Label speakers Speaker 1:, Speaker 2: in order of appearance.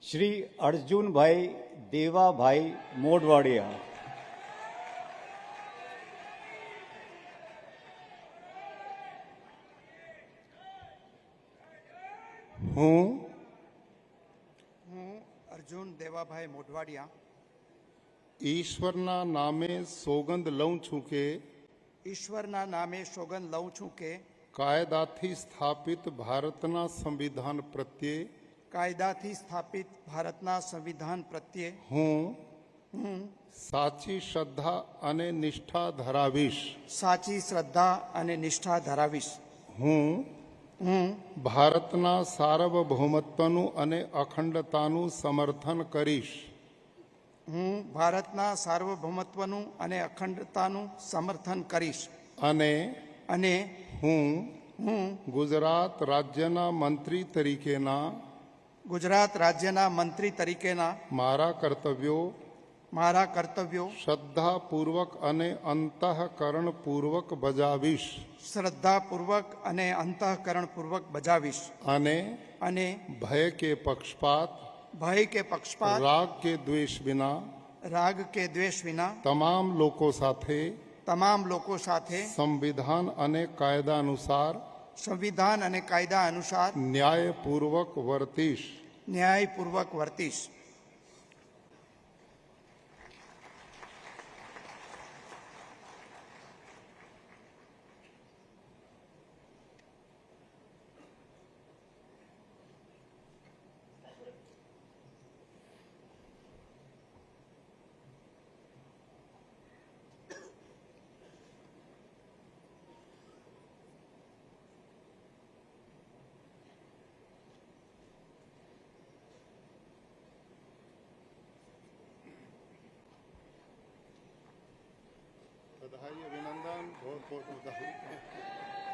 Speaker 1: શ્રી અર્જુનભાઈ દેવાભાઈ મોઢવાડિયા,
Speaker 2: હું
Speaker 3: અર્જુન દેવાભાઈ મોઢવાડિયા
Speaker 2: ઈશ્વરના નામે સોગંદ લઉં છું કે
Speaker 3: ઈશ્વરના નામે સોગંદ લઉં છું કે
Speaker 2: કાયદાથી સ્થાપિત ભારતના સંવિધાન પ્રત્યે
Speaker 3: કાયદાથી સ્થાપિત ભારતના સંવિધાન પ્રત્યે
Speaker 2: હું સાચી શ્રદ્ધા અને નિષ્ઠા ધરાવીશ.
Speaker 3: સાચી શ્રદ્ધા અને નિષ્ઠા ધરાવીશ.
Speaker 2: હું ભારતના સાર્વભૌમત્વનું અને અખંડતાનું સમર્થન કરીશ.
Speaker 3: હું ભારતના સાર્વભૌમત્વનું અને અખંડતાનું સમર્થન કરીશ.
Speaker 2: અને હું ગુજરાત રાજ્યના મંત્રી તરીકેના
Speaker 3: ગુજરાત રાજ્યના મંત્રી તરીકેના
Speaker 2: મારા કર્તવ્યો શ્રદ્ધાપૂર્વક અને અંતઃકરણપૂર્વક બજાવીશ.
Speaker 3: શ્રદ્ધાપૂર્વક અને અંતઃકરણપૂર્વક બજાવીશ.
Speaker 2: અને ભય કે પક્ષપાત રાગ કે દ્વેષ વિના તમામ લોકો સાથે સંવિધાન અને કાયદા અનુસાર ન્યાયપૂર્વક વર્તીશ. બધાઈ અભિનંદન. बहुत बहुत बधाई.